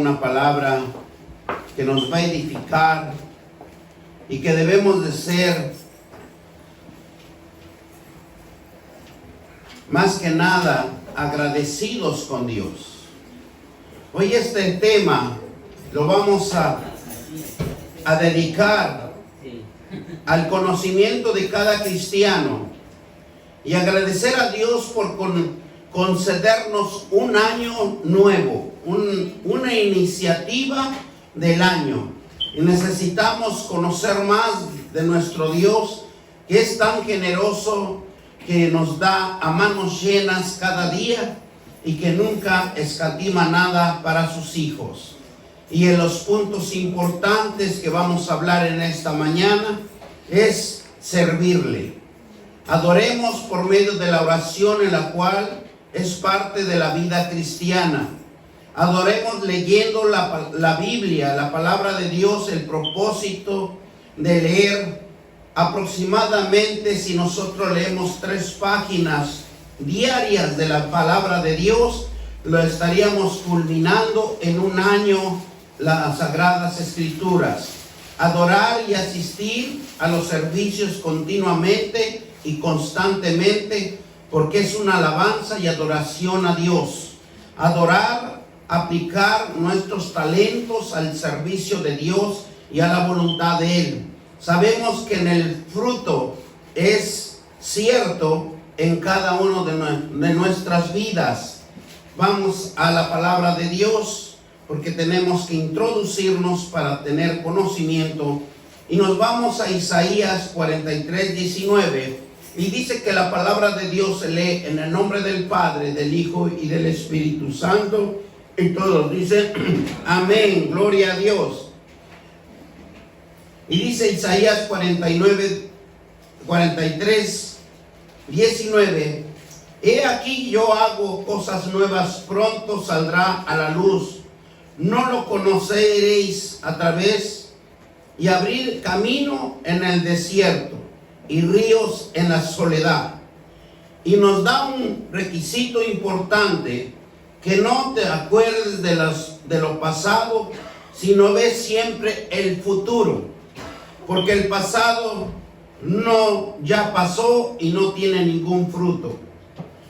Una palabra que nos va a edificar y que debemos de ser más que nada agradecidos con Dios. Hoy este tema lo vamos a dedicar al conocimiento de cada cristiano y agradecer a Dios por concedernos un año nuevo, una iniciativa del año. Y necesitamos conocer más de nuestro Dios, que es tan generoso, que nos da a manos llenas cada día y que nunca escatima nada para sus hijos. Y en los puntos importantes que vamos a hablar en esta mañana es servirle. Adoremos por medio de la oración, en la cual es parte de la vida cristiana. Adoremos leyendo la Biblia, la palabra de Dios. El propósito de leer aproximadamente, si nosotros leemos 3 páginas diarias de la palabra de Dios, lo estaríamos culminando en un año las Sagradas Escrituras. Adorar y asistir a los servicios continuamente y constantemente, porque es una alabanza y adoración a Dios. Adorar, aplicar nuestros talentos al servicio de Dios y a la voluntad de Él. Sabemos que en el fruto es cierto en cada uno de nuestras vidas. Vamos a la palabra de Dios, porque tenemos que introducirnos para tener conocimiento. Y nos vamos a Isaías 43:19. Y dice que la palabra de Dios se lee en el nombre del Padre, del Hijo y del Espíritu Santo. Y todos dicen amén, gloria a Dios. Y dice Isaías 43:19. He aquí yo hago cosas nuevas, pronto saldrá a la luz. No lo conoceréis a través, y abrir camino en el desierto y ríos en la soledad. Y nos da un requisito importante: que no te acuerdes de lo pasado, sino ves siempre el futuro, porque el pasado ya pasó y no tiene ningún fruto.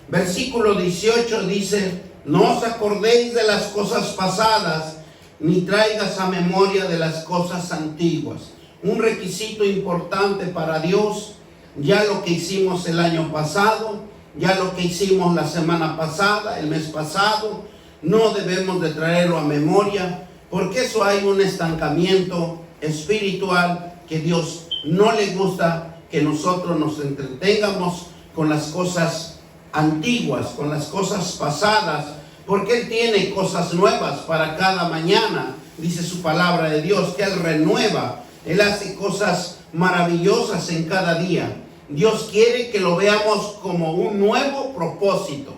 Versículo 18 dice: no os acordéis de las cosas pasadas, ni traigas a memoria de las cosas antiguas. Un requisito importante para Dios: ya lo que hicimos el año pasado, ya lo que hicimos la semana pasada, el mes pasado, no debemos de traerlo a memoria, porque eso hay un estancamiento espiritual que Dios no le gusta, que nosotros nos entretengamos con las cosas antiguas, con las cosas pasadas, porque Él tiene cosas nuevas para cada mañana. Dice su palabra de Dios que Él renueva, Él hace cosas maravillosas en cada día. Dios quiere que lo veamos como un nuevo propósito,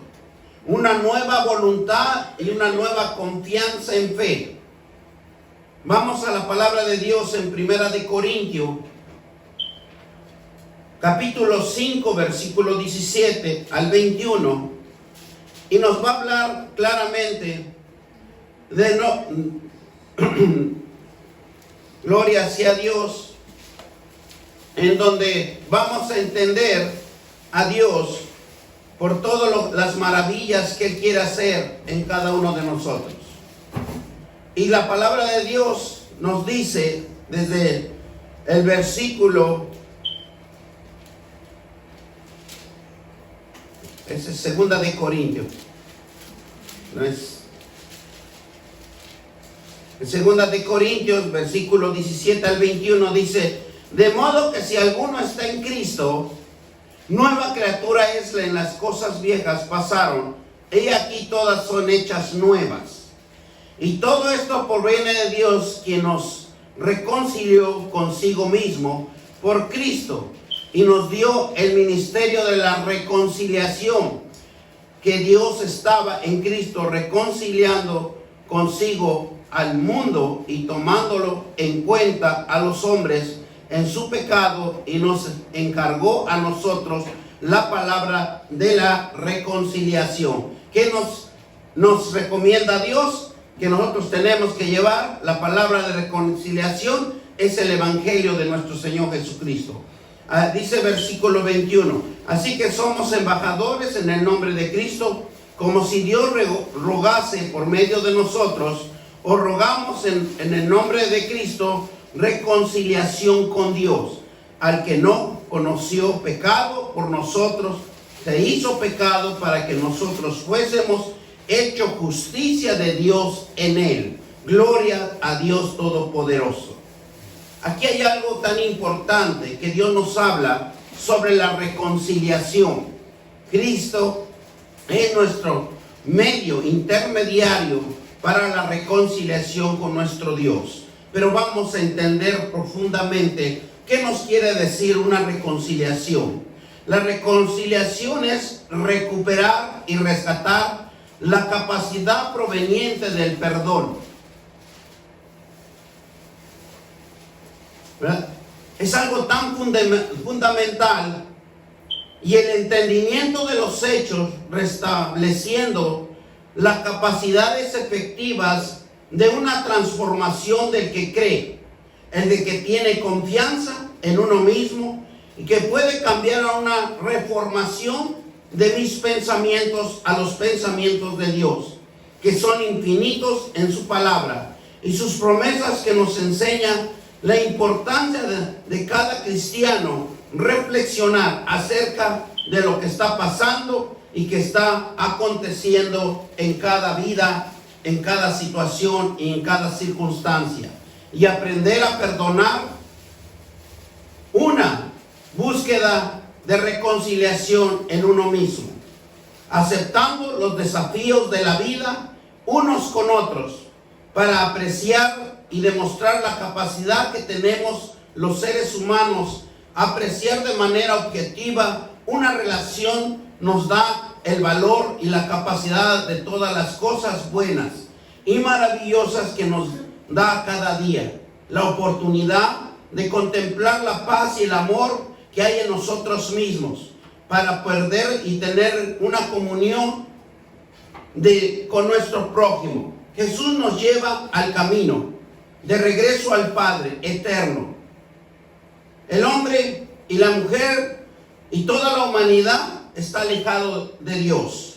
una nueva voluntad y una nueva confianza en fe. Vamos a la palabra de Dios en 1 de Corintios, capítulo 5, versículo 17 al 21, y nos va a hablar claramente de gloria sea Dios, en donde vamos a entender a Dios por todas las maravillas que Él quiere hacer en cada uno de nosotros. Y la palabra de Dios nos dice desde el versículo, ese es 2 de Corintios, no es, en 2 de Corintios, versículo 17 al 21, dice: de modo que si alguno está en Cristo, nueva criatura es. En las cosas viejas pasaron, he aquí todas son hechas nuevas. Y todo esto proviene de Dios, quien nos reconcilió consigo mismo por Cristo y nos dio el ministerio de la reconciliación, que Dios estaba en Cristo reconciliando consigo al mundo y tomándolo en cuenta a los hombres en su pecado, y nos encargó a nosotros la palabra de la reconciliación. ¿Qué nos recomienda Dios? que nosotros tenemos que llevar, la palabra de reconciliación, es el evangelio de nuestro Señor Jesucristo. Dice versículo 21, así que somos embajadores en el nombre de Cristo, como si Dios rogase por medio de nosotros, os rogamos en el nombre de Cristo, reconciliación con Dios. Al que no conoció pecado, por nosotros se hizo pecado para que nosotros fuésemos hecho justicia de Dios en él. Gloria a Dios Todopoderoso. Aquí hay algo tan importante que Dios nos habla sobre la reconciliación. Cristo es nuestro medio intermediario para la reconciliación con nuestro Dios. Pero vamos a entender profundamente qué nos quiere decir una reconciliación. La reconciliación es recuperar y rescatar la capacidad proveniente del perdón. ¿Verdad? Es algo tan fundamental, y el entendimiento de los hechos, restableciendo las capacidades efectivas de una transformación del que cree, el de que tiene confianza en uno mismo y que puede cambiar a una reformación de mis pensamientos a los pensamientos de Dios, que son infinitos en su palabra, y sus promesas que nos enseñan la importancia de cada cristiano reflexionar acerca de lo que está pasando y que está aconteciendo en cada vida, en cada situación y en cada circunstancia, y aprender a perdonar. Una búsqueda de reconciliación en uno mismo, aceptando los desafíos de la vida unos con otros, para apreciar y demostrar la capacidad que tenemos los seres humanos, apreciar de manera objetiva una relación. Nos da el valor y la capacidad de todas las cosas buenas y maravillosas que nos da cada día, la oportunidad de contemplar la paz y el amor que hay en nosotros mismos, para poder y tener una comunión con nuestro prójimo. Jesús nos lleva al camino de regreso al Padre eterno. El hombre y la mujer y toda la humanidad está alejado de Dios.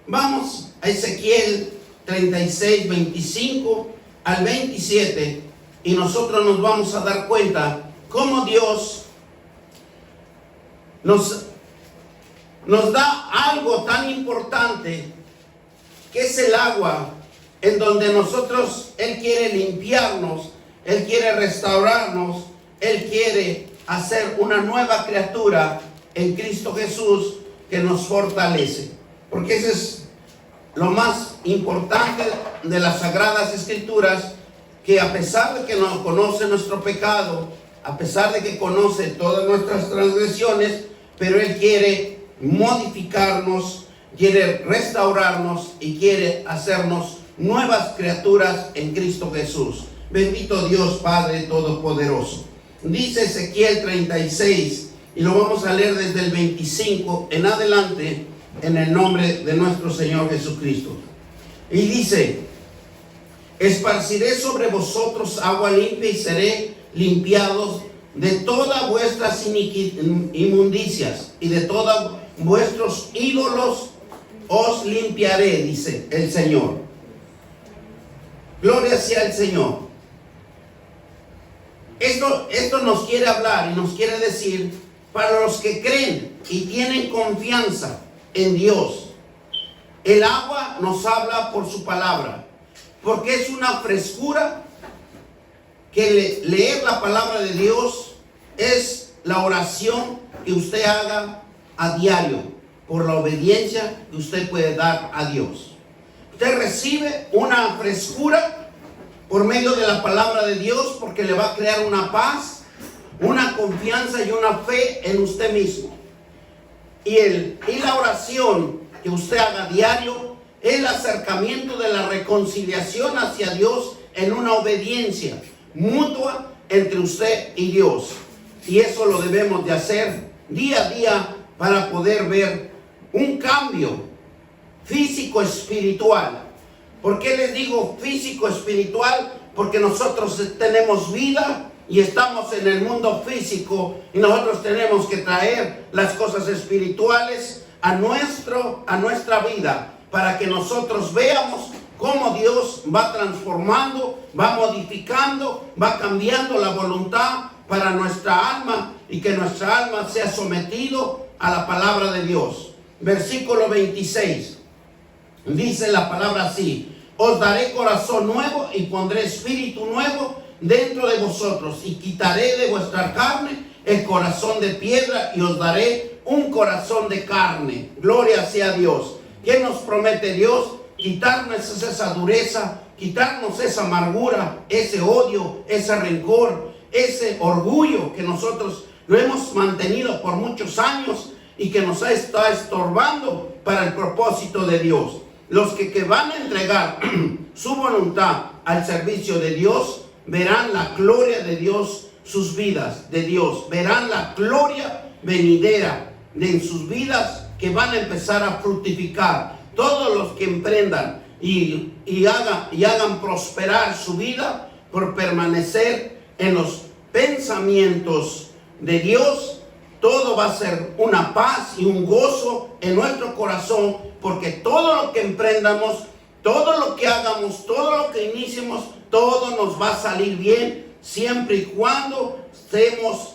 Vamos a Ezequiel 36, 25 al 27, y nosotros nos vamos a dar cuenta cómo Dios nos da algo tan importante, que es el agua, en donde nosotros, Él quiere limpiarnos, Él quiere restaurarnos, Él quiere hacer una nueva criatura en Cristo Jesús, que nos fortalece. Porque ese es lo más importante de las Sagradas Escrituras, que a pesar de que no conoce nuestro pecado, a pesar de que conoce todas nuestras transgresiones, pero Él quiere modificarnos, quiere restaurarnos y quiere hacernos nuevas criaturas en Cristo Jesús. Bendito Dios Padre Todopoderoso. Dice Ezequiel 36, y lo vamos a leer desde el 25 en adelante, en el nombre de nuestro Señor Jesucristo. Y dice: esparciré sobre vosotros agua limpia, y seré limpiados de todas vuestras inmundicias, y de todos vuestros ídolos os limpiaré, dice el Señor. Gloria sea el Señor. Esto nos quiere hablar y nos quiere decir, para los que creen y tienen confianza en Dios. El agua nos habla por su palabra, porque es una frescura que leer la palabra de Dios es la oración que usted haga a diario, por la obediencia que usted puede dar a Dios. Usted recibe una frescura por medio de la palabra de Dios, porque le va a crear una paz, una confianza y una fe en usted mismo. Y la oración que usted haga diario, el acercamiento de la reconciliación hacia Dios en una obediencia mutua entre usted y Dios. Y eso lo debemos de hacer día a día para poder ver un cambio físico espiritual, ¿Por qué les digo físico, espiritual? Porque nosotros tenemos vida y estamos en el mundo físico, y nosotros tenemos que traer las cosas espirituales a nuestra vida, para que nosotros veamos cómo Dios va transformando, va modificando, va cambiando la voluntad para nuestra alma, y que nuestra alma sea sometido a la palabra de Dios. Versículo 26. Dice la palabra así: os daré corazón nuevo y pondré espíritu nuevo dentro de vosotros, y quitaré de vuestra carne el corazón de piedra y os daré un corazón de carne. Gloria sea a Dios. ¿Qué nos promete Dios? Quitarnos esa dureza, quitarnos esa amargura, ese odio, ese rencor, ese orgullo que nosotros lo hemos mantenido por muchos años y que nos está estorbando para el propósito de Dios. Los que van a entregar su voluntad al servicio de Dios verán la gloria de Dios, sus vidas de Dios, verán la gloria venidera en sus vidas, que van a empezar a fructificar. Todos los que emprendan y hagan prosperar su vida por permanecer en los pensamientos de Dios, todo va a ser una paz y un gozo en nuestro corazón, porque todo lo que emprendamos, todo lo que hagamos, todo lo que iniciemos, todo nos va a salir bien, siempre y cuando estemos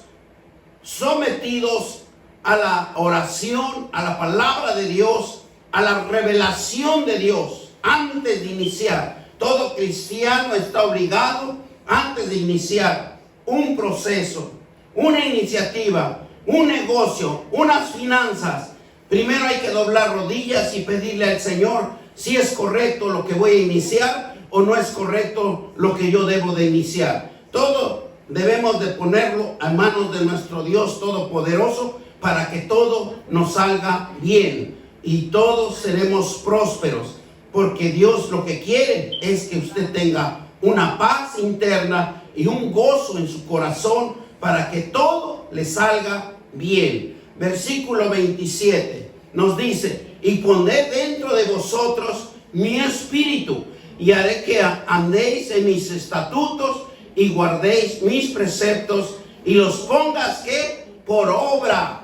sometidos a la oración, a la palabra de Dios, a la revelación de Dios. Antes de iniciar, todo cristiano está obligado, antes de iniciar un proceso, una iniciativa, un negocio, unas finanzas, primero hay que doblar rodillas y pedirle al Señor si es correcto lo que voy a iniciar o no es correcto lo que yo debo de iniciar. Todo debemos de ponerlo a manos de nuestro Dios Todopoderoso, para que todo nos salga bien y todos seremos prósperos, porque Dios lo que quiere es que usted tenga una paz interna y un gozo en su corazón, para que todo le salga bien. Versículo 27 nos dice: y pondré dentro de vosotros mi espíritu, y haré que andéis en mis estatutos y guardéis mis preceptos y los pongas ¿qué? Por obra.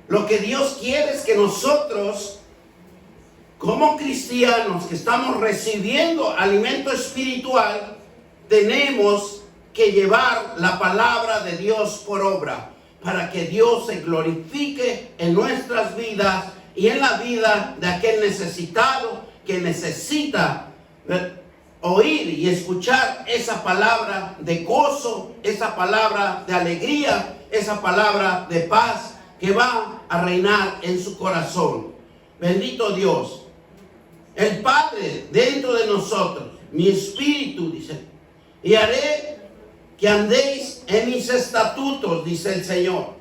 Lo que Dios quiere es que nosotros, como cristianos que estamos recibiendo alimento espiritual, tenemos que llevar la palabra de Dios por obra, para que Dios se glorifique en nuestras vidas y en la vida de aquel necesitado que necesita oír y escuchar esa palabra de gozo, esa palabra de alegría, esa palabra de paz que va a reinar en su corazón. Bendito Dios. El Padre dentro de nosotros, mi espíritu, dice, y haré que andéis en mis estatutos, dice el Señor.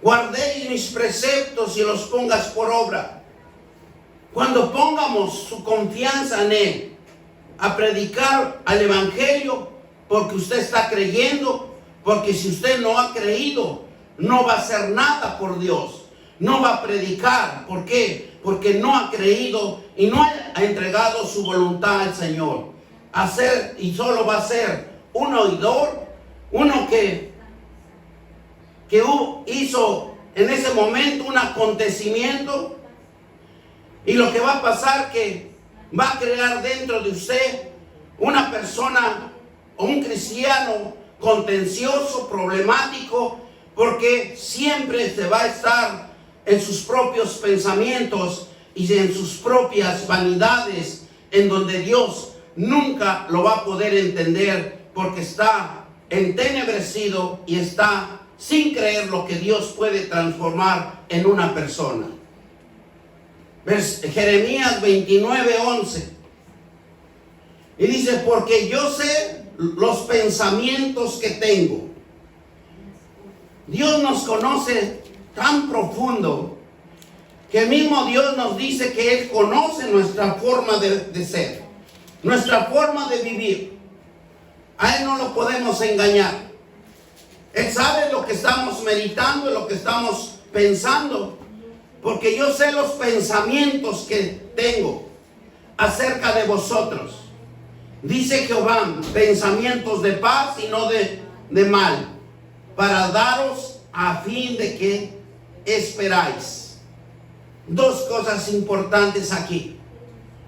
Guardéis mis preceptos y los pongas por obra. Cuando pongamos su confianza en Él, a predicar al Evangelio, porque usted está creyendo, porque si usted no ha creído, no va a hacer nada por Dios, no va a predicar. ¿Por qué? Porque no ha creído y no ha entregado su voluntad al Señor. Hacer, y solo va a ser un oidor, uno que hizo en ese momento un acontecimiento, y lo que va a pasar que va a crear dentro de usted una persona o un cristiano contencioso, problemático, porque siempre se va a estar en sus propios pensamientos y en sus propias vanidades, en donde Dios nunca lo va a poder entender, porque está entenebrecido y está sin creer lo que Dios puede transformar en una persona. Jeremías 29:11. Y dice: porque yo sé los pensamientos que tengo. Dios nos conoce tan profundo que el mismo Dios nos dice que Él conoce nuestra forma de ser, nuestra forma de vivir. A Él no lo podemos engañar. Él sabe lo que estamos meditando, lo que estamos pensando. porque yo sé los pensamientos que tengo acerca de vosotros. Dice Jehová, pensamientos de paz y no de mal, para daros a fin de que esperáis. Dos cosas importantes aquí.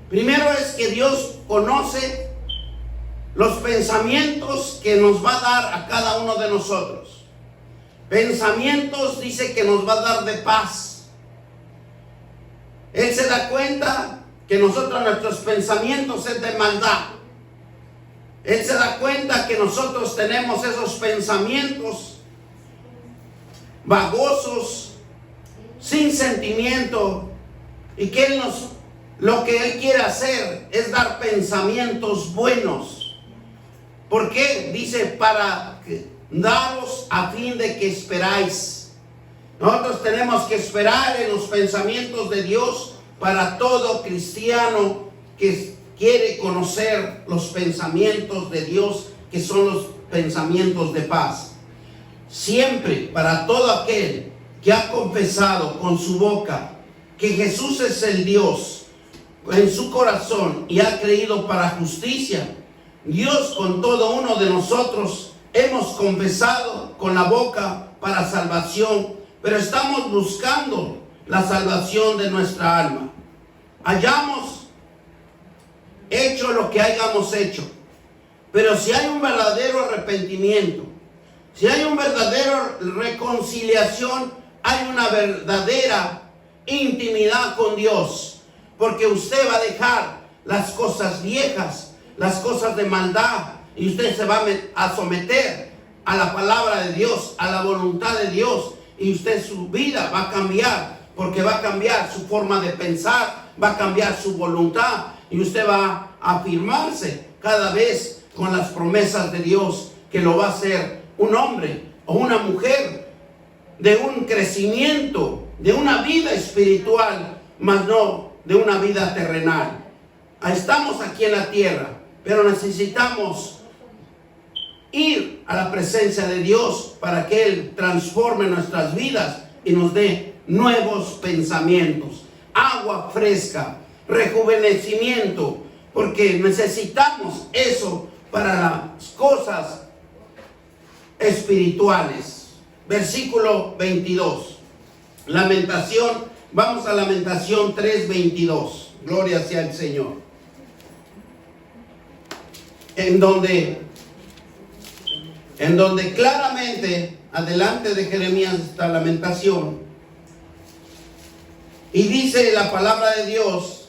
Primero es que Dios conoce los pensamientos que nos va a dar a cada uno de nosotros. Pensamientos, dice, que nos va a dar de paz. Él se da cuenta que nuestros pensamientos es de maldad. Él se da cuenta que nosotros tenemos esos pensamientos vagosos, sin sentimiento, y que lo que Él quiere hacer es dar pensamientos buenos. ¿Por qué? Dice, para daros a fin de que esperáis. Nosotros tenemos que esperar en los pensamientos de Dios para todo cristiano que quiere conocer los pensamientos de Dios, que son los pensamientos de paz. Siempre, para todo aquel que ha confesado con su boca que Jesús es el Dios en su corazón y ha creído para justicia, Dios con todo uno de nosotros hemos confesado con la boca para salvación, pero estamos buscando la salvación de nuestra alma. Hayamos hecho lo que hayamos hecho, pero si hay un verdadero arrepentimiento, si hay una verdadera reconciliación, hay una verdadera intimidad con Dios, porque usted va a dejar las cosas viejas, las cosas de maldad, y usted se va a someter a la palabra de Dios, a la voluntad de Dios, y usted, su vida va a cambiar, porque va a cambiar su forma de pensar, va a cambiar su voluntad, y usted va a afirmarse cada vez con las promesas de Dios, que lo va a hacer un hombre o una mujer de un crecimiento, de una vida espiritual, mas no de una vida terrenal. Estamos aquí en la tierra, pero necesitamos ir a la presencia de Dios para que Él transforme nuestras vidas y nos dé nuevos pensamientos, agua fresca, rejuvenecimiento, porque necesitamos eso para las cosas espirituales. Versículo 22. Lamentación, vamos a Lamentación 3:22. Gloria sea el Señor. En donde claramente, adelante de Jeremías está Lamentación, y dice la palabra de Dios: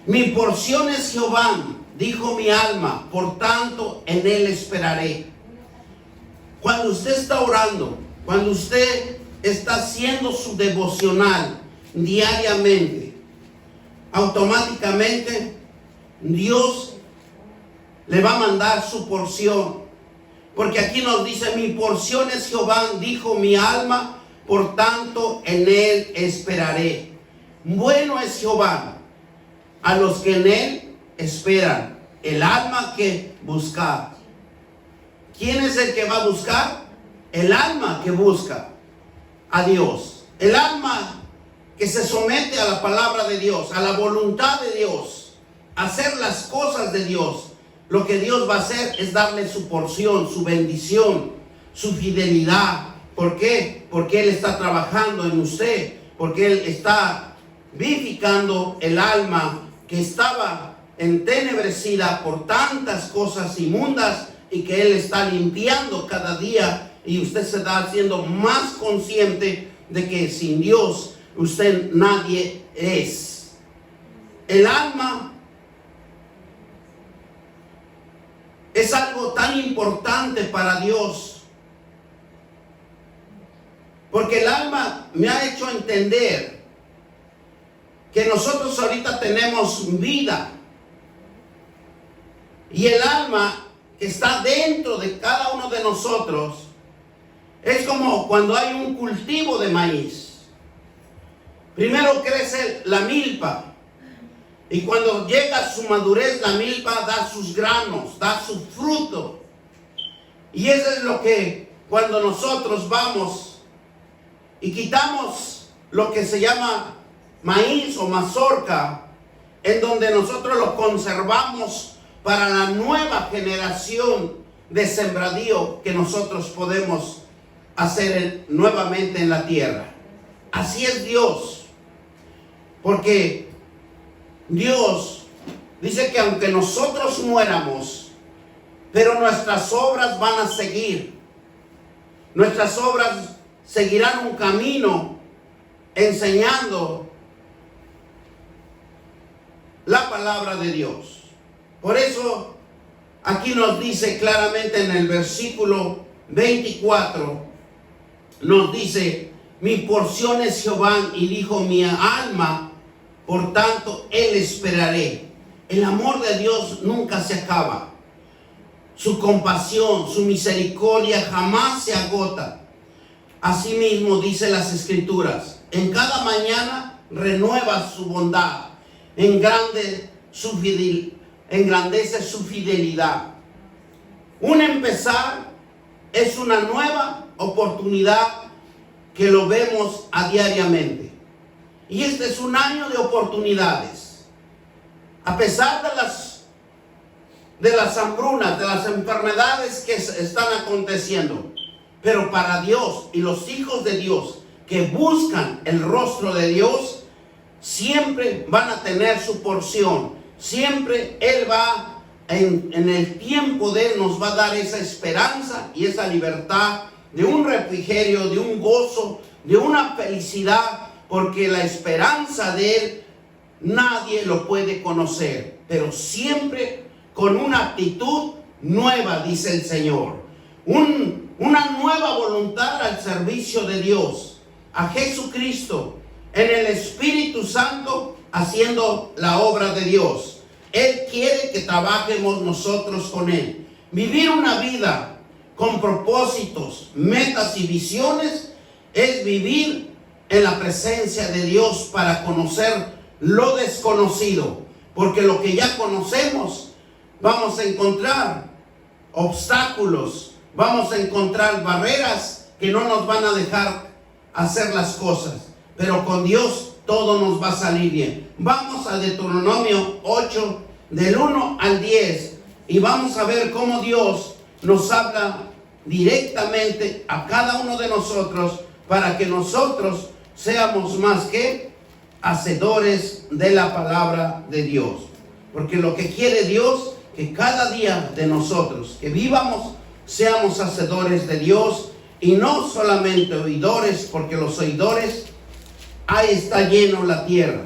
mi porción es Jehová, dijo mi alma, por tanto en Él esperaré. Cuando usted está orando, cuando usted está haciendo su devocional diariamente, automáticamente Dios le va a mandar su porción. Porque aquí nos dice: mi porción es Jehová, dijo mi alma, por tanto en Él esperaré. Bueno es Jehová a los que en Él esperan, el alma que busca. ¿Quién es el que va a buscar? El alma que busca a Dios. El alma que se somete a la palabra de Dios, a la voluntad de Dios, a hacer las cosas de Dios. Lo que Dios va a hacer es darle su porción, su bendición, su fidelidad. ¿Por qué? Porque Él está trabajando en usted, porque Él está vivificando el alma que estaba entenebrecida por tantas cosas inmundas, y que Él está limpiando cada día, y usted se está haciendo más consciente de que sin Dios usted nadie es. El alma es algo tan importante para Dios, porque el alma me ha hecho entender que nosotros ahorita tenemos vida, y el alma que está dentro de cada uno de nosotros es como cuando hay un cultivo de maíz. Primero crece la milpa, y cuando llega a su madurez, la milpa da sus granos, da su fruto. Y eso es lo que, cuando nosotros vamos y quitamos lo que se llama maíz o mazorca, en donde nosotros lo conservamos para la nueva generación de sembradío que nosotros podemos hacer nuevamente en la tierra. Así es Dios, porque Dios dice que aunque nosotros muéramos, pero nuestras obras van a seguir. Nuestras obras seguirán un camino enseñando la palabra de Dios. Por eso aquí nos dice claramente en el versículo 24, nos dice: mi porción es Jehová y dijo mi alma, por tanto él esperaré. El amor de Dios nunca se acaba. Su compasión, su misericordia jamás se agota. Asimismo dice las Escrituras: en cada mañana renueva su bondad, engrandece su fidelidad. Un empezar es una nueva oportunidad que lo vemos a diariamente. Y este es un año de oportunidades. A pesar de las hambrunas, de las enfermedades que están aconteciendo, pero para Dios y los hijos de Dios que buscan el rostro de Dios, siempre van a tener su porción. Siempre Él va, en el tiempo de Él, nos va a dar esa esperanza y esa libertad, de un refrigerio, de un gozo, de una felicidad, porque la esperanza de Él nadie lo puede conocer, pero siempre con una actitud nueva, dice el Señor. Una nueva voluntad al servicio de Dios, a Jesucristo, en el Espíritu Santo, haciendo la obra de Dios. Él quiere que trabajemos nosotros con Él. Vivir una vida con propósitos, metas y visiones es vivir en la presencia de Dios para conocer lo desconocido, porque lo que ya conocemos vamos a encontrar obstáculos, vamos a encontrar barreras que no nos van a dejar hacer las cosas, pero con Dios todo nos va a salir bien. Vamos a Deuteronomio 8 del 1 al 10 y vamos a ver cómo Dios nos habla directamente a cada uno de nosotros, para que nosotros seamos más que hacedores de la palabra de Dios. Porque lo que quiere Dios, que cada día de nosotros que vivamos seamos hacedores de Dios y no solamente oidores, porque los oidores, ahí está lleno la tierra,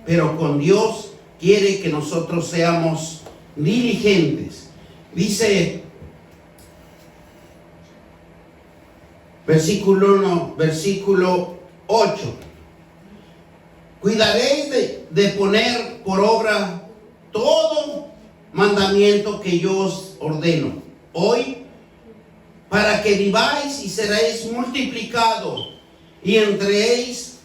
pero con Dios quiere que nosotros seamos diligentes. Dice versículo 1, versículo 8: cuidaréis de poner por obra todo mandamiento que yo os ordeno hoy, para que viváis y seréis multiplicados, y entréis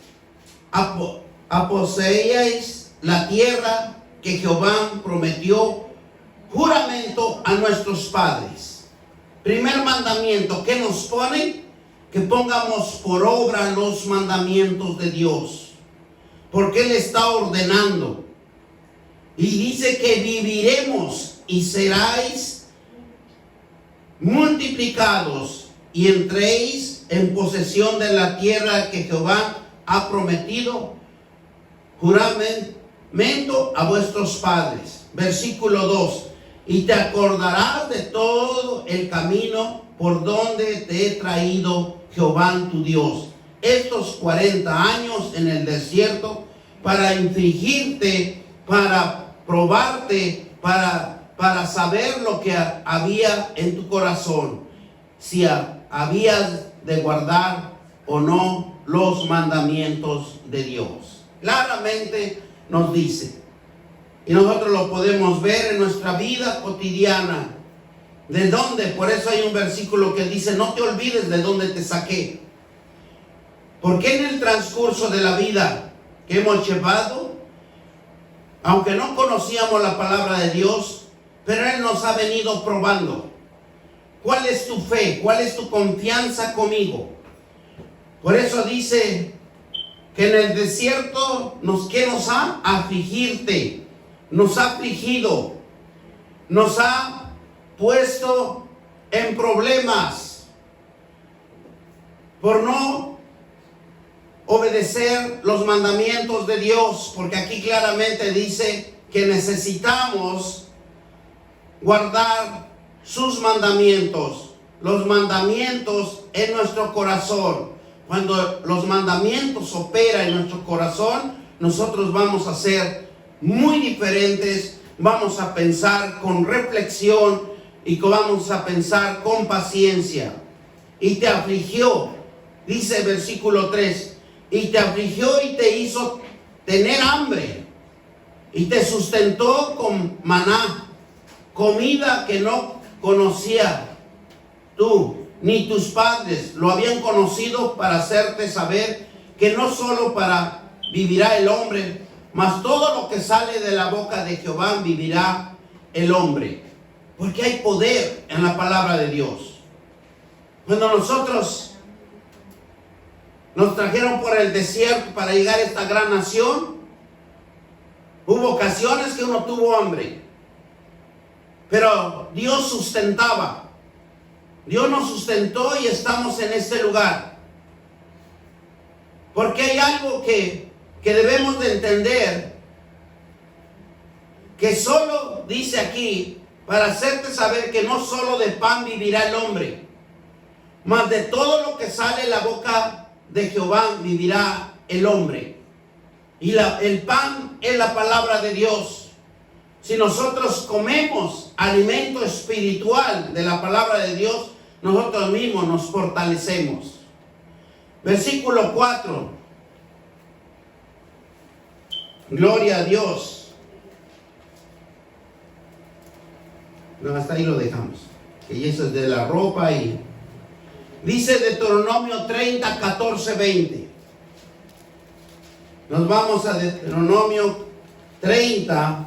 a poseéis la tierra que Jehová prometió juramento a nuestros padres. Primer mandamiento que nos pone: que pongamos por obra los mandamientos de Dios, porque Él está ordenando. Y dice que viviremos y seráis multiplicados y entréis en posesión de la tierra que Jehová ha prometido juramento a vuestros padres. Versículo 2: y te acordarás de todo el camino por donde te he traído Jehová tu Dios estos 40 años en el desierto, para infligirte, para probarte, para saber lo que había en tu corazón, si habías de guardar o no los mandamientos de Dios. Claramente nos dice, y nosotros lo podemos ver en nuestra vida cotidiana. ¿De dónde? Por eso hay un versículo que dice: no te olvides de dónde te saqué. Porque en el transcurso de la vida que hemos llevado, aunque no conocíamos la palabra de Dios, pero Él nos ha venido probando. ¿Cuál es tu fe? ¿Cuál es tu confianza conmigo? Por eso dice que en el desierto ¿qué nos ha? Afligirte, nos ha afligido, nos ha puesto en problemas por no obedecer los mandamientos de Dios, porque aquí claramente dice que necesitamos guardar sus mandamientos, los mandamientos en nuestro corazón. Cuando los mandamientos operan en nuestro corazón, nosotros vamos a ser muy diferentes, vamos a pensar con reflexión y vamos a pensar con paciencia. Y te afligió, dice el versículo 3, y te afligió y te hizo tener hambre, y te sustentó con maná, comida que no conocía tú ni tus padres lo habían conocido, para hacerte saber que no solo para vivirá el hombre, mas todo lo que sale de la boca de Jehová vivirá el hombre. Porque hay poder en la palabra de Dios. Cuando nosotros nos trajeron por el desierto para llegar a esta gran nación, hubo ocasiones que uno tuvo hambre, pero Dios sustentaba. Dios nos sustentó y estamos en este lugar. Porque hay algo que debemos de entender, que solo dice aquí, para hacerte saber que no solo de pan vivirá el hombre, mas de todo lo que sale de la boca de Jehová vivirá el hombre. Y el pan es la palabra de Dios. Si nosotros comemos alimento espiritual de la palabra de Dios, nosotros mismos nos fortalecemos. Versículo 4. Gloria a Dios. No, hasta ahí lo dejamos. Que eso es de la ropa. Y dice Deuteronomio 30, 14, 20. Nos vamos a Deuteronomio 30,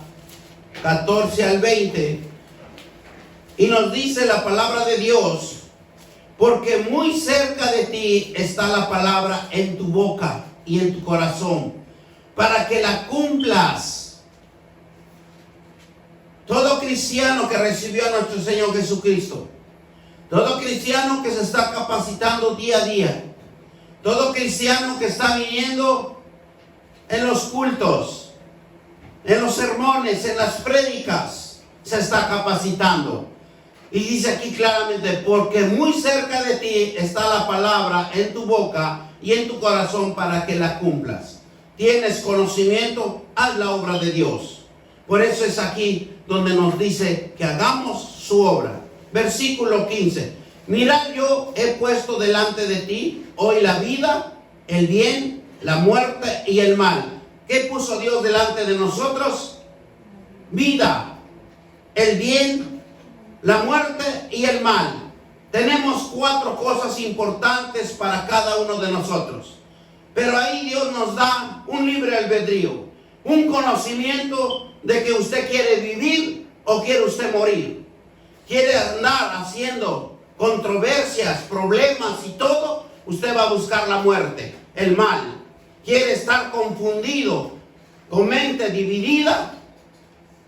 14 al 20. Y nos dice la palabra de Dios: porque muy cerca de ti está la palabra en tu boca y en tu corazón, para que la cumplas. Todo cristiano que recibió a nuestro Señor Jesucristo, todo cristiano que se está capacitando día a día, todo cristiano que está viniendo en los cultos, en los sermones, en las prédicas, se está capacitando. Y dice aquí claramente: porque muy cerca de ti está la palabra en tu boca y en tu corazón, para que la cumplas. ¿Tienes conocimiento? Haz la obra de Dios. Por eso es aquí donde nos dice que hagamos su obra. Versículo 15. Mirad, yo he puesto delante de ti hoy la vida, el bien, la muerte y el mal. ¿Qué puso Dios delante de nosotros? Vida, el bien, la muerte y el mal. Tenemos 4 cosas importantes para cada uno de nosotros. Pero ahí Dios nos da un libre albedrío, un conocimiento de que usted quiere vivir o quiere usted morir. Quiere andar haciendo controversias, problemas y todo, usted va a buscar la muerte, el mal. Quiere estar confundido, con mente dividida.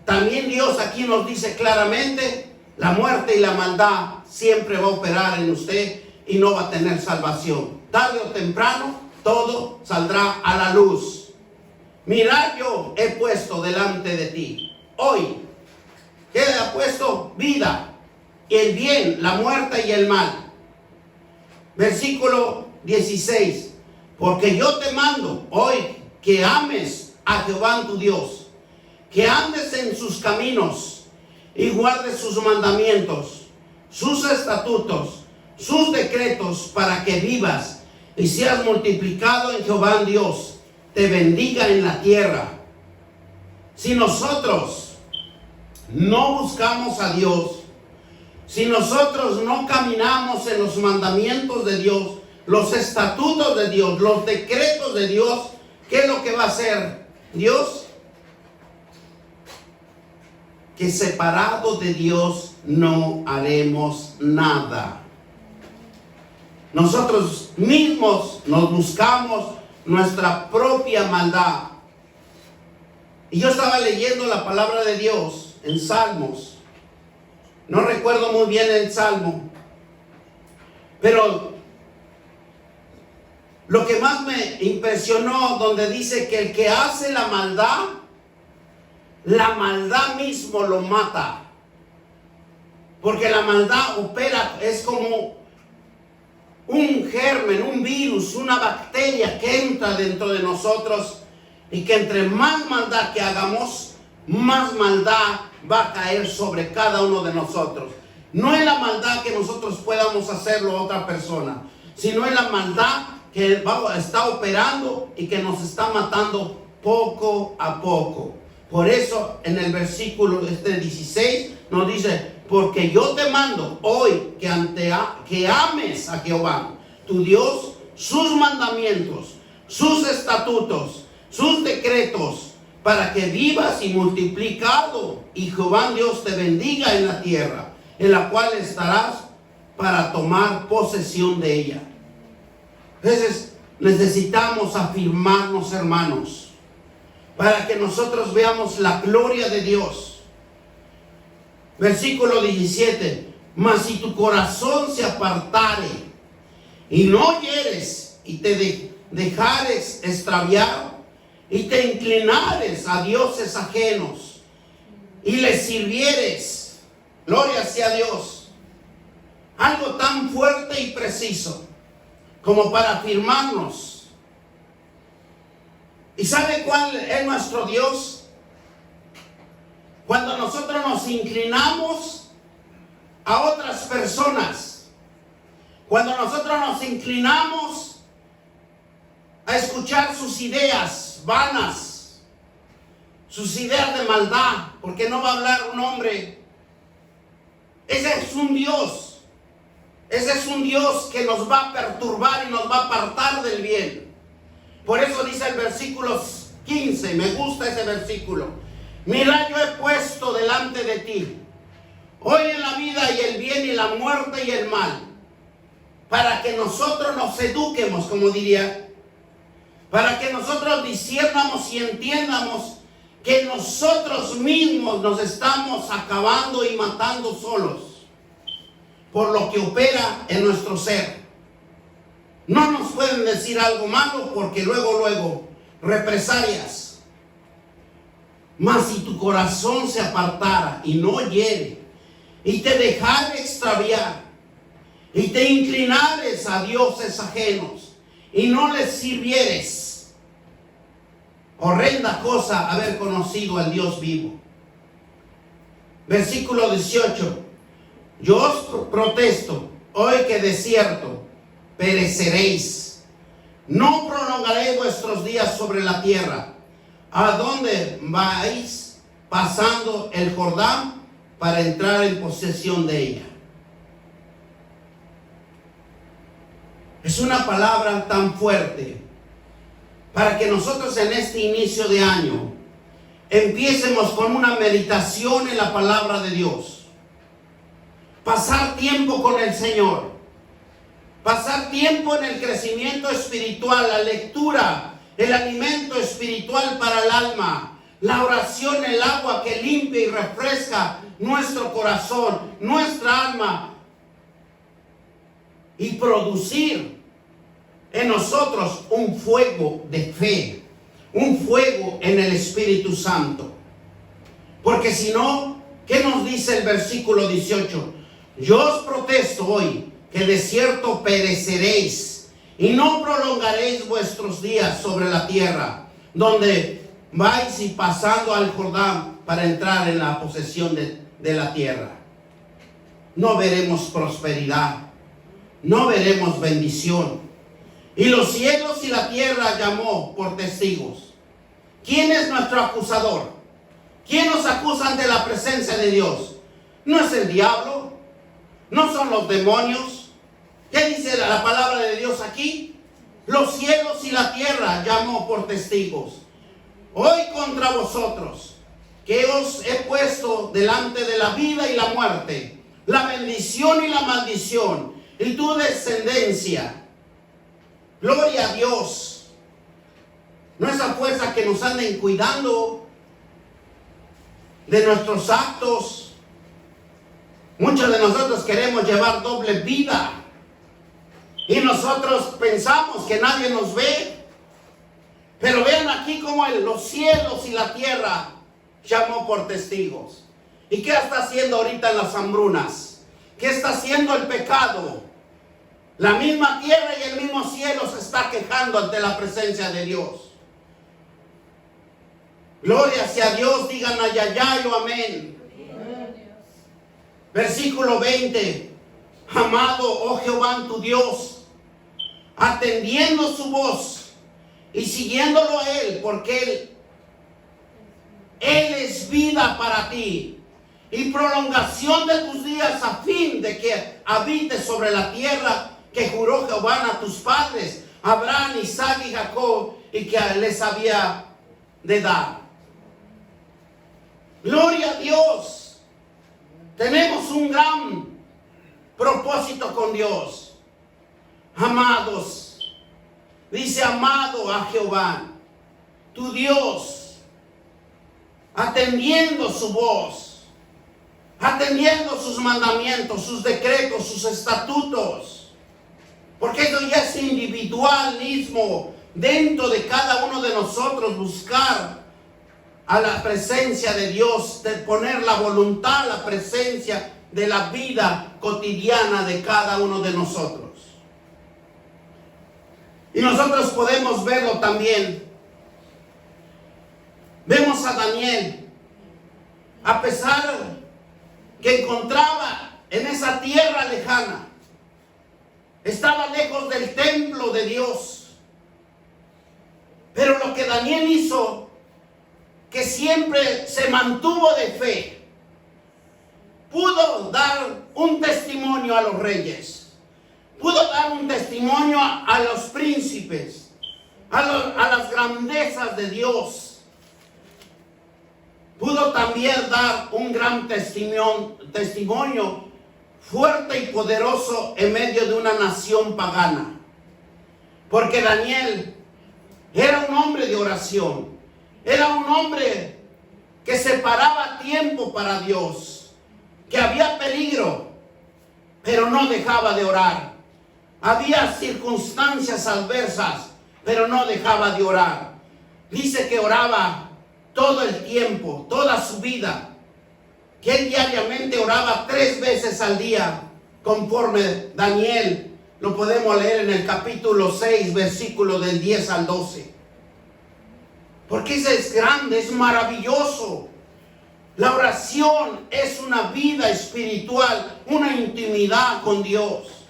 También Dios aquí nos dice claramente: la muerte y la maldad siempre va a operar en usted y no va a tener salvación. Tarde o temprano todo saldrá a la luz. Mirad, yo he puesto delante de ti hoy. ¿Qué ha puesto? Vida, el bien, la muerte y el mal. Versículo 16. Porque yo te mando hoy que ames a Jehová tu Dios, que andes en sus caminos y guardes sus mandamientos, sus estatutos, sus decretos, para que vivas y seas multiplicado en Jehová Dios, te bendiga en la tierra. Si nosotros no buscamos a Dios, si nosotros no caminamos en los mandamientos de Dios, los estatutos de Dios, los decretos de Dios, ¿qué es lo que va a hacer Dios? Que separado de Dios no haremos nada. Nosotros mismos nos buscamos nuestra propia maldad. Y yo estaba leyendo la palabra de Dios en Salmos. No recuerdo muy bien el Salmo, pero lo que más me impresionó, donde dice que el que hace la maldad mismo lo mata. Porque la maldad opera, es como un germen, un virus, una bacteria que entra dentro de nosotros, y que entre más maldad que hagamos, más maldad va a caer sobre cada uno de nosotros. No es la maldad que nosotros podamos hacerlo a otra persona, sino es la maldad que está operando y que nos está matando poco a poco. Por eso en el versículo 16 nos dice: porque yo te mando hoy que ames a Jehová tu Dios, sus mandamientos, sus estatutos, sus decretos, para que vivas y multiplicado, y Jehová Dios te bendiga en la tierra en la cual estarás, para tomar posesión de ella. Entonces necesitamos afirmarnos, hermanos, para que nosotros veamos la gloria de Dios. Versículo 17: mas si tu corazón se apartare y no oyeres y te dejares extraviar y te inclinares a dioses ajenos y les sirvieres, gloria sea Dios. Algo tan fuerte y preciso como para afirmarnos. ¿Y sabe cuál es nuestro Dios? Cuando nosotros nos inclinamos a otras personas, cuando nosotros nos inclinamos a escuchar sus ideas vanas, sus ideas de maldad, porque no va a hablar un hombre. Ese es un Dios. Ese es un Dios que nos va a perturbar y nos va a apartar del bien. Por eso dice el versículo 15, me gusta ese versículo: mira, yo he puesto delante de ti hoy en la vida y el bien y la muerte y el mal, para que nosotros nos eduquemos, como diría, para que nosotros disciernamos y entiendamos que nosotros mismos nos estamos acabando y matando solos por lo que opera en nuestro ser. No nos pueden decir algo malo, porque luego represalias. Mas si tu corazón se apartara y no oyere y te dejara extraviar y te inclinares a dioses ajenos y no les sirvieres, horrenda cosa haber conocido al Dios vivo. Versículo 18: yo os protesto hoy que de cierto pereceréis, no prolongaréis vuestros días sobre la tierra, a donde vais pasando el Jordán para entrar en posesión de ella. Es una palabra tan fuerte para que nosotros en este inicio de año empiecemos con una meditación en la palabra de Dios. Pasar tiempo con el Señor, pasar tiempo en el crecimiento espiritual, la lectura, el alimento espiritual para el alma, la oración, el agua que limpia y refresca nuestro corazón, nuestra alma, y producir en nosotros un fuego de fe, un fuego en el Espíritu Santo. Porque si no, ¿qué nos dice el versículo 18? Yo os protesto hoy que de cierto pereceréis y no prolongaréis vuestros días sobre la tierra, donde vais y pasando al Jordán para entrar en la posesión de la tierra. No veremos prosperidad, no veremos bendición. Y los cielos y la tierra llamó por testigos. ¿Quién es nuestro acusador? ¿Quién nos acusa ante la presencia de Dios? ¿No es el diablo? ¿No son los demonios? ¿Qué dice la palabra de Dios aquí? Los cielos y la tierra llamó por testigos. Hoy contra vosotros, que os he puesto delante de la vida y la muerte, la bendición y la maldición, y tu descendencia Gloria a Dios. No es a fuerza que nos anden cuidando de nuestros actos. Muchos de nosotros queremos llevar doble vida. Y nosotros pensamos que nadie nos ve. Pero vean aquí cómo los cielos y la tierra llamó por testigos. ¿Y qué está haciendo ahorita en las hambrunas? ¿Qué está haciendo el pecado? La misma tierra y el mismo cielo se está quejando ante la presencia de Dios. Gloria sea a Dios, digan ayayay o amén. Versículo 20. Amado, oh Jehová, tu Dios, atendiendo su voz y siguiéndolo a Él, porque Él es vida para ti y prolongación de tus días, a fin de que habites sobre la tierra que juró Jehová a tus padres, Abraham, Isaac y Jacob, y que les había de dar. Gloria a Dios. Tenemos un gran propósito con Dios. Amados, dice amado a Jehová, tu Dios, atendiendo su voz, atendiendo sus mandamientos, sus decretos, sus estatutos, porque eso ya es individualismo dentro de cada uno de nosotros, buscar a la presencia de Dios, de poner la voluntad, la presencia de la vida cotidiana de cada uno de nosotros. Y nosotros podemos verlo también. Vemos a Daniel, a pesar que encontraba en esa tierra lejana, estaba lejos del templo de Dios, pero lo que Daniel hizo, que siempre se mantuvo de fe, pudo dar un testimonio a los reyes, pudo dar un testimonio a los príncipes, a las grandezas de Dios. Pudo también dar un gran testimonio fuerte y poderoso en medio de una nación pagana. Porque Daniel era un hombre de oración, era un hombre que separaba tiempo para Dios, que había peligro, pero no dejaba de orar. Había circunstancias adversas, pero no dejaba de orar. Dice que oraba todo el tiempo, toda su vida, que él diariamente oraba 3 veces al día, conforme Daniel lo podemos leer en el capítulo 6, versículo del 10 al 12. Porque ese es grande, es maravilloso. La oración es una vida espiritual, una intimidad con Dios,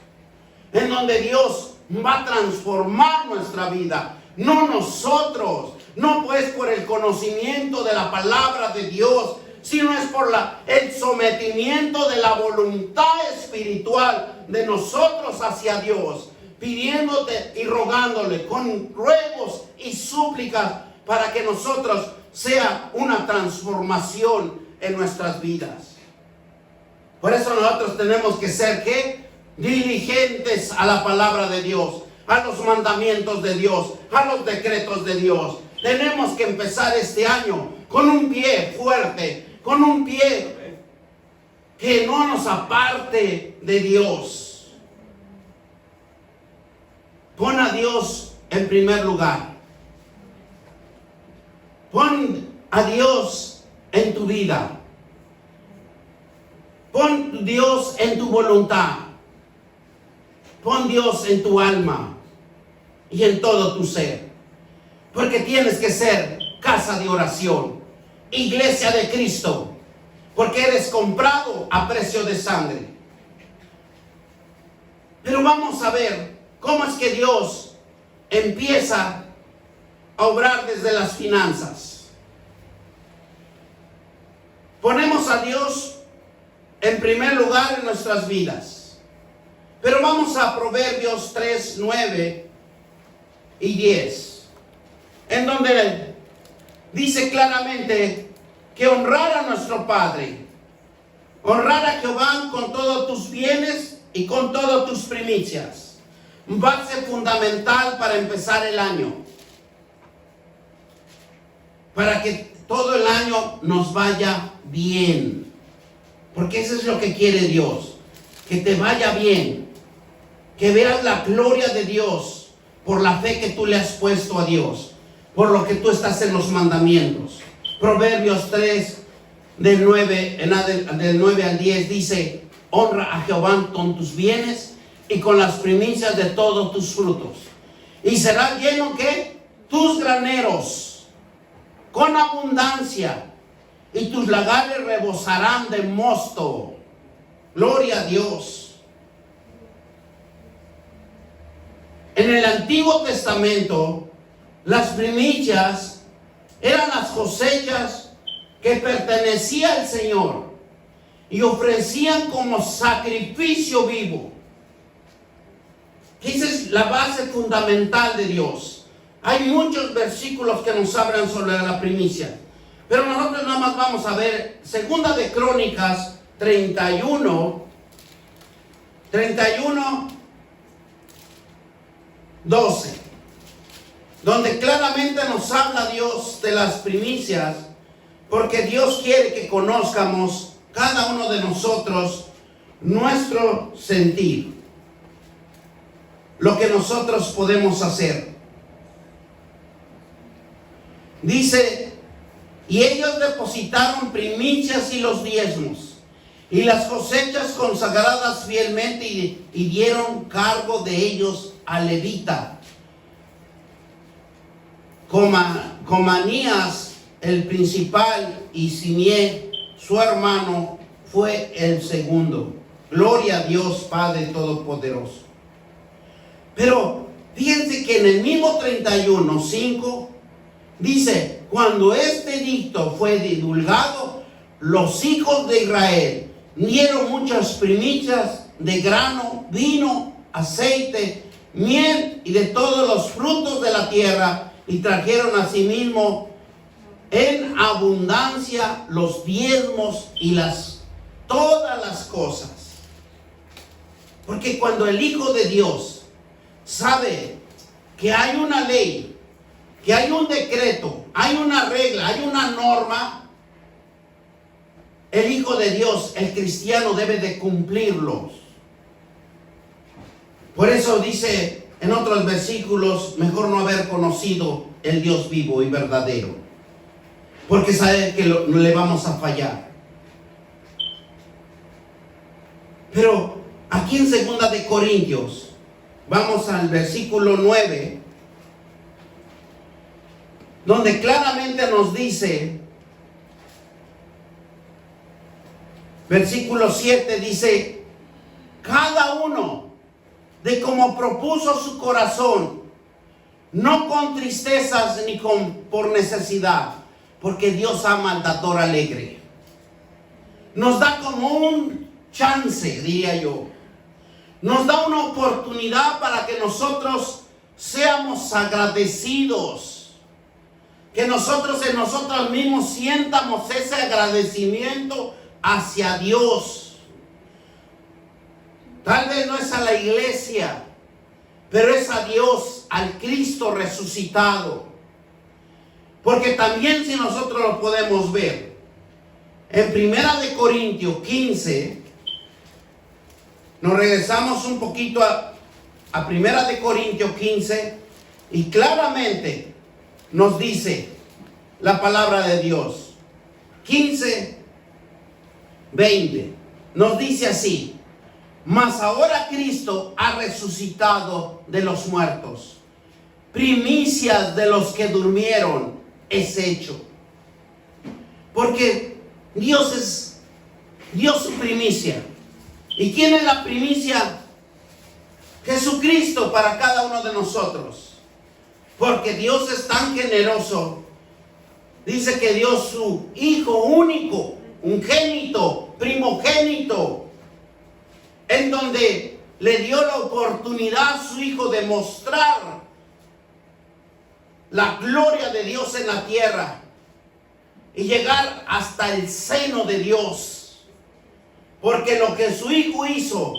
en donde Dios va a transformar nuestra vida, no nosotros, no pues por el conocimiento de la palabra de Dios, sino es por el sometimiento de la voluntad espiritual de nosotros hacia Dios, pidiéndote y rogándole con ruegos y súplicas para que nosotros sea una transformación en nuestras vidas. Por eso nosotros tenemos que ser, ¿qué? Diligentes a la palabra de Dios, a los mandamientos de Dios, a los decretos de Dios. Tenemos que empezar este año con un pie fuerte, con un pie que no nos aparte de Dios. Pon a Dios en primer lugar. Pon a Dios en tu vida. Pon Dios en tu voluntad. Pon Dios en tu alma y en todo tu ser. Porque tienes que ser casa de oración, iglesia de Cristo, porque eres comprado a precio de sangre. Pero vamos a ver cómo es que Dios empieza a obrar desde las finanzas. Ponemos a Dios en primer lugar en nuestras vidas. Pero vamos a Proverbios 3, 9 y 10, en donde dice claramente que honrar a nuestro Padre, honrar a Jehová con todos tus bienes y con todas tus primicias, base fundamental para empezar el año. Para que todo el año nos vaya bien. Porque eso es lo que quiere Dios. Que te vaya bien. Que veas la gloria de Dios por la fe que tú le has puesto a Dios. Por lo que tú estás en los mandamientos. Proverbios 3, del 9 al 10 dice: honra a Jehová con tus bienes y con las primicias de todos tus frutos. Y será lleno que tus graneros con abundancia, y tus lagares rebosarán de mosto. Gloria a Dios. En el Antiguo Testamento, las primicias eran las cosechas que pertenecían al Señor y ofrecían como sacrificio vivo. Esa es la base fundamental de Dios. Hay muchos versículos que nos hablan sobre la primicia, pero nosotros nada más vamos a ver Segunda de Crónicas 31, 12, donde claramente nos habla Dios de las primicias, porque Dios quiere que conozcamos cada uno de nosotros nuestro sentir, lo que nosotros podemos hacer. Dice: y ellos depositaron primicias y los diezmos y las cosechas consagradas fielmente, y dieron cargo de ellos a levita. Comanías el principal, y Simei su hermano fue el segundo. Gloria a Dios Padre Todopoderoso. Pero fíjense que en el mismo 31:5 dice: cuando este edicto fue divulgado, los hijos de Israel dieron muchas primicias de grano, vino, aceite, miel y de todos los frutos de la tierra, y trajeron asimismo en abundancia los diezmos y todas las cosas. Porque cuando el Hijo de Dios sabe que hay una ley, que hay un decreto, hay una regla, hay una norma, el Hijo de Dios, el cristiano, debe de cumplirlos. Por eso dice en otros versículos: mejor no haber conocido el Dios vivo y verdadero, porque sabe que le vamos a fallar. Pero aquí en 2 de Corintios, vamos al versículo 9, donde claramente nos dice, versículo 7 dice: cada uno de como propuso su corazón, no con tristezas ni por necesidad, porque Dios ama al dador alegre. Nos da como un chance, diría yo. Nos da una oportunidad para que nosotros seamos agradecidos. Que nosotros en nosotros mismos sientamos ese agradecimiento hacia Dios. Tal vez no es a la iglesia, pero es a Dios, al Cristo resucitado. Porque también, si nosotros lo podemos ver, en 1 de Corintios 15, nos regresamos un poquito a 1 de Corintios 15, y claramente nos dice la palabra de Dios. 15, 20, nos dice así: mas ahora Cristo ha resucitado de los muertos, primicias de los que durmieron es hecho. Porque Dios dio su primicia. ¿Y quién es la primicia? Jesucristo para cada uno de nosotros. Porque Dios es tan generoso. Dice que dio su Hijo único, ungénito, primogénito, en donde le dio la oportunidad a su Hijo de mostrar la gloria de Dios en la tierra y llegar hasta el seno de Dios. Porque lo que su Hijo hizo,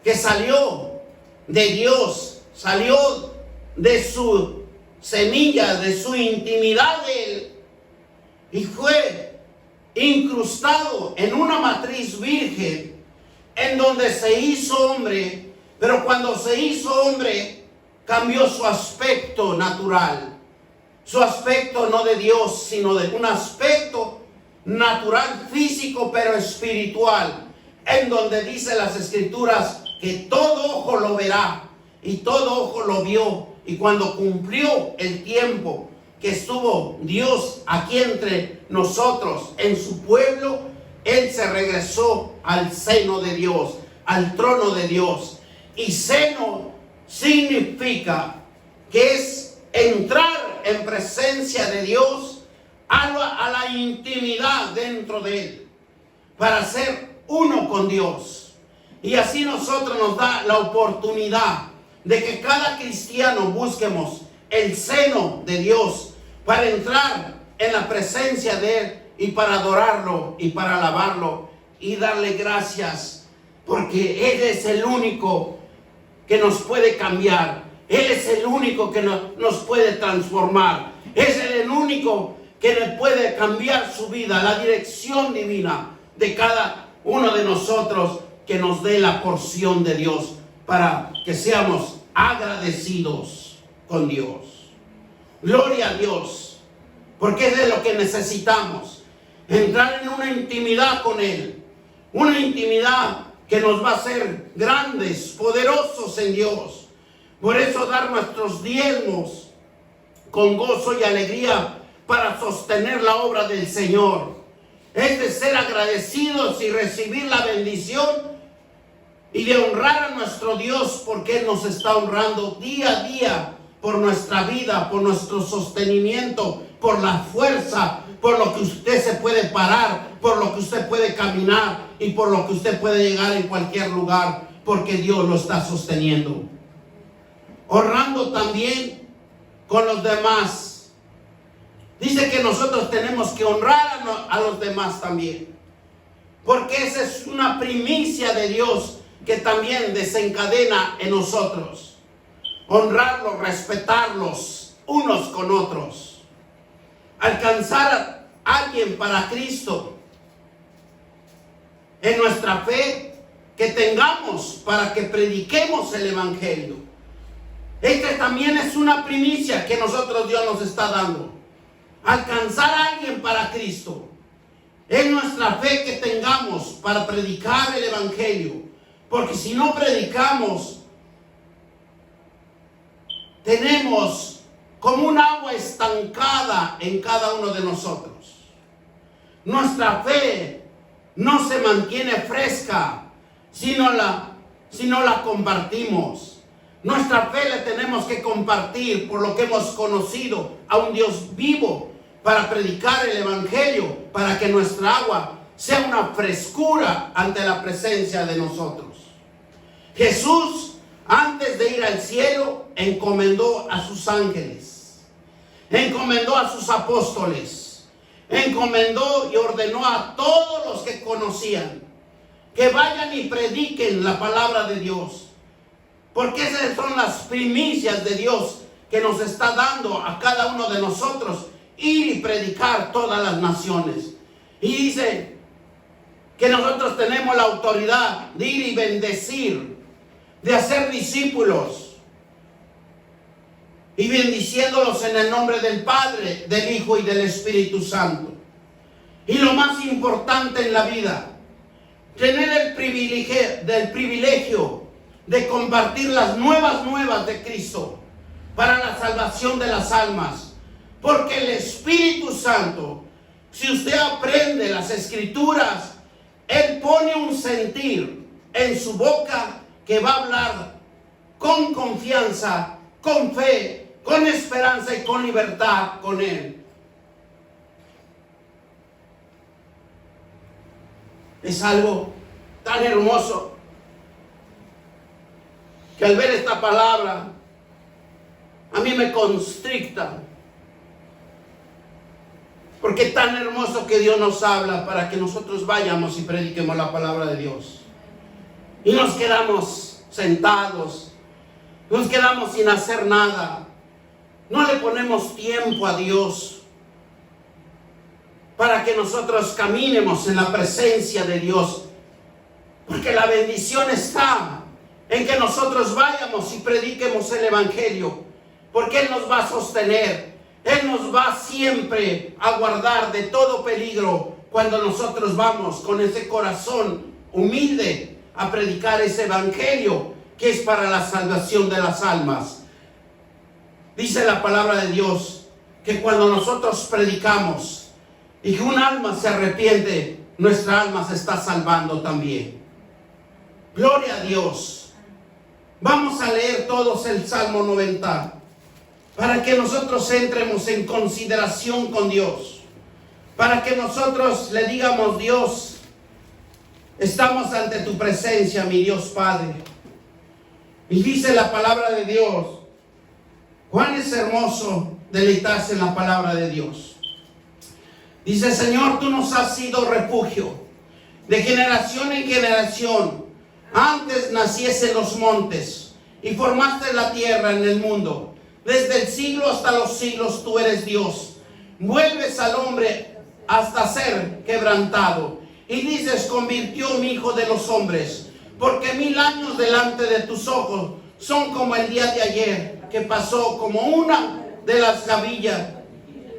que salió de Dios, salió de su semilla, de su intimidad de Él, y fue incrustado en una matriz virgen, en donde se hizo hombre. Pero cuando se hizo hombre, cambió su aspecto natural, su aspecto no de Dios, sino de un aspecto natural, físico, pero espiritual, en donde dice las Escrituras que todo ojo lo verá y todo ojo lo vio. Y cuando cumplió el tiempo que estuvo Dios aquí entre nosotros, en su pueblo, Él se regresó al seno de Dios, al trono de Dios. Y seno significa que es entrar en presencia de Dios, a la intimidad dentro de Él, para ser uno con Dios. Y así nosotros nos da la oportunidad de que cada cristiano busquemos el seno de Dios para entrar en la presencia de Él y para adorarlo y para alabarlo y darle gracias, porque Él es el único que nos puede cambiar. Él es el único que nos puede transformar. Es el único que le puede cambiar su vida, la dirección divina de cada uno de nosotros, que nos dé la porción de Dios para que seamos agradecidos con Dios. Gloria a Dios, porque es de lo que necesitamos, entrar en una intimidad con Él, una intimidad que nos va a hacer grandes, poderosos en Dios. Por eso dar nuestros diezmos con gozo y alegría para sostener la obra del Señor. Es de ser agradecidos y recibir la bendición y de honrar a nuestro Dios, porque Él nos está honrando día a día por nuestra vida, por nuestro sostenimiento, por la fuerza, por lo que usted se puede parar, por lo que usted puede caminar y por lo que usted puede llegar en cualquier lugar, porque Dios lo está sosteniendo. Honrando también con los demás. Dice que nosotros tenemos que honrar a los demás también, porque esa es una primicia de Dios que también desencadena en nosotros. Honrarlos, respetarlos unos con otros. Alcanzar a alguien para Cristo en nuestra fe que tengamos para que prediquemos el Evangelio. Esta también es una primicia que nosotros Dios nos está dando. Alcanzar a alguien para Cristo. Es nuestra fe que tengamos para predicar el Evangelio. Porque si no predicamos, tenemos como un agua estancada en cada uno de nosotros. Nuestra fe no se mantiene fresca si no la compartimos. Nuestra fe la tenemos que compartir por lo que hemos conocido a un Dios vivo, para predicar el Evangelio, para que nuestra agua sea una frescura ante la presencia de nosotros. Jesús, antes de ir al cielo, encomendó a sus ángeles, encomendó a sus apóstoles, encomendó y ordenó a todos los que conocían que vayan y prediquen la palabra de Dios, porque esas son las primicias de Dios que nos está dando a cada uno de nosotros, ir y predicar todas las naciones. Y dice que nosotros tenemos la autoridad de ir y bendecir, de hacer discípulos, y bendiciéndolos en el nombre del Padre, del Hijo y del Espíritu Santo. Y lo más importante en la vida, tener el privilegio de compartir las nuevas de Cristo para la salvación de las almas. Porque el Espíritu Santo, si usted aprende las Escrituras, Él pone un sentir en su boca que va a hablar con confianza, con fe, con esperanza y con libertad con Él. Es algo tan hermoso que al ver esta palabra a mí me constricta, porque es tan hermoso que Dios nos habla para que nosotros vayamos y prediquemos la palabra de Dios. Y nos quedamos sentados Nos quedamos sin hacer nada. No le ponemos tiempo a Dios para que nosotros caminemos en la presencia de Dios. Porque la bendición está en que nosotros vayamos y prediquemos el Evangelio. Porque Él nos va a sostener. Él nos va siempre a guardar de todo peligro cuando nosotros vamos con ese corazón humilde a predicar ese Evangelio que es para la salvación de las almas. Dice la palabra de Dios que cuando nosotros predicamos y que un alma se arrepiente, nuestra alma se está salvando también. Gloria a Dios. Vamos a leer todos el Salmo 90 para que nosotros entremos en consideración con Dios, para que nosotros le digamos: Dios, estamos ante tu presencia, mi Dios Padre. Y dice la palabra de Dios, cuán es hermoso deleitarse en la palabra de Dios. Dice: Señor, tú nos has sido refugio de generación en generación. Antes naciesen los montes y formaste la tierra en el mundo. Desde el siglo hasta los siglos tú eres Dios. Vuelves al hombre hasta ser quebrantado. Y dices: convirtió mi hijo de los hombres. Porque 1000 años delante de tus ojos son como el día de ayer, que pasó como una de las gavillas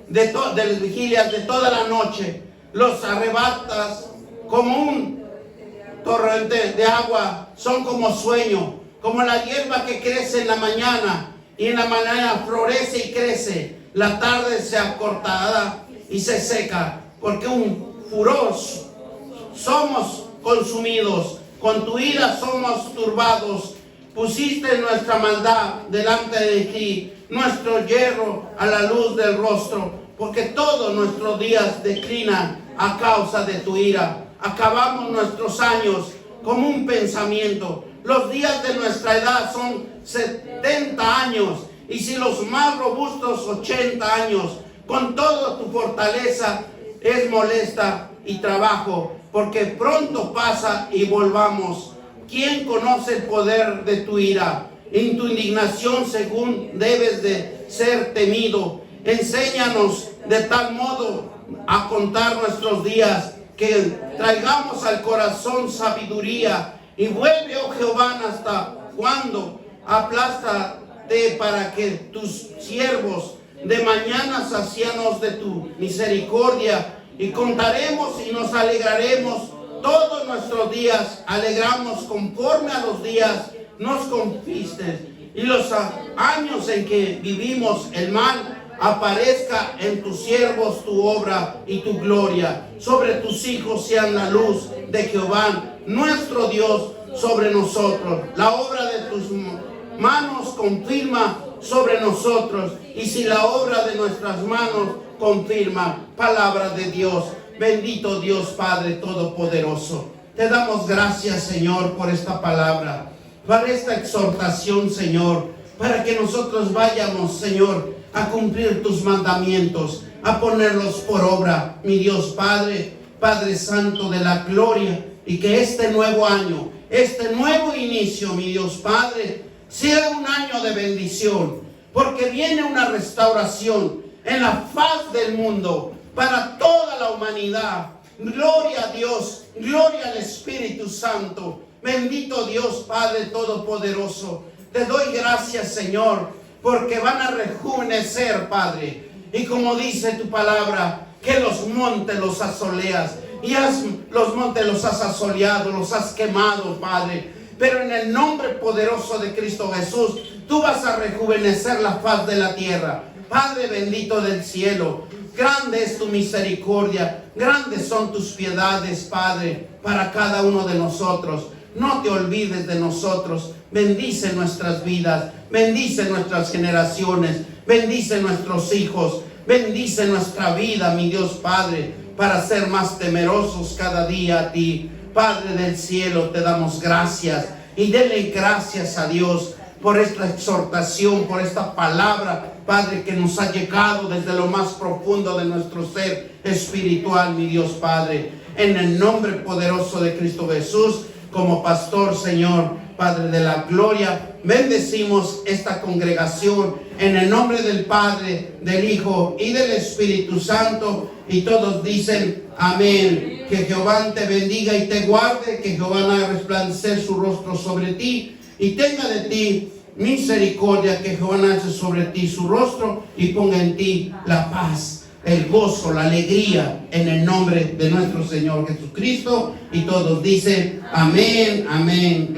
de las vigilias de toda la noche. Los arrebatas como un torrente de agua, son como sueño, como la hierba que crece en la mañana, y en la mañana florece y crece, la tarde se acortará y se seca, porque un furor somos consumidos, con tu ira somos turbados. Pusiste nuestra maldad delante de ti, nuestro hierro a la luz del rostro, porque todos nuestros días declinan a causa de tu ira. Acabamos nuestros años como un pensamiento. Los días de nuestra edad son 70 años, y si los más robustos 80 años. Con todo tu fortaleza es molesta y trabajo, porque pronto pasa y volvamos. ¿Quién conoce el poder de tu ira? En tu indignación según debes de ser temido. Enséñanos de tal modo a contar nuestros días, que traigamos al corazón sabiduría. Y vuelve, oh Jehová, hasta cuando aplástate para que tus siervos de mañana sacianos de tu misericordia. Y contaremos y nos alegraremos todos nuestros días. Alegramos conforme a los días nos confistes, y los años en que vivimos el mal. Aparezca en tus siervos tu obra y tu gloria. Sobre tus hijos sean la luz de Jehová, nuestro Dios, sobre nosotros. La obra de tus manos confirma sobre nosotros, y si la obra de nuestras manos confirma. Palabra de Dios. Bendito Dios Padre Todopoderoso. Te damos gracias, Señor, por esta palabra, para esta exhortación, Señor, para que nosotros vayamos, Señor, a cumplir tus mandamientos, a ponerlos por obra, mi Dios Padre, Padre Santo de la gloria, y que este nuevo año, este nuevo inicio, mi Dios Padre, sea un año de bendición, porque viene una restauración en la faz del mundo para toda la humanidad. Gloria a Dios, gloria al Espíritu Santo. Bendito Dios Padre Todopoderoso. Te doy gracias, Señor, porque van a rejuvenecer, Padre. Y como dice tu palabra, que los montes los asoleas. Y los montes los has asoleado, los has quemado, Padre. Pero en el nombre poderoso de Cristo Jesús, tú vas a rejuvenecer la faz de la tierra. Padre bendito del cielo, grande es tu misericordia, grandes son tus piedades, Padre, para cada uno de nosotros. No te olvides de nosotros. Bendice nuestras vidas, bendice nuestras generaciones, bendice nuestros hijos, bendice nuestra vida, mi Dios Padre, para ser más temerosos cada día a ti. Padre del cielo, te damos gracias, y denle gracias a Dios por esta exhortación, por esta palabra, Padre, que nos ha llegado desde lo más profundo de nuestro ser espiritual, mi Dios Padre. En el nombre poderoso de Cristo Jesús, como pastor, Señor, Padre de la gloria. Bendecimos esta congregación en el nombre del Padre, del Hijo y del Espíritu Santo. Y todos dicen amén. Que Jehová te bendiga y te guarde, que Jehová haga resplandecer su rostro sobre ti y tenga de ti misericordia, que Jehová alce sobre ti su rostro y ponga en ti la paz, el gozo, la alegría, en el nombre de nuestro Señor Jesucristo. Y todos dicen amén, amén.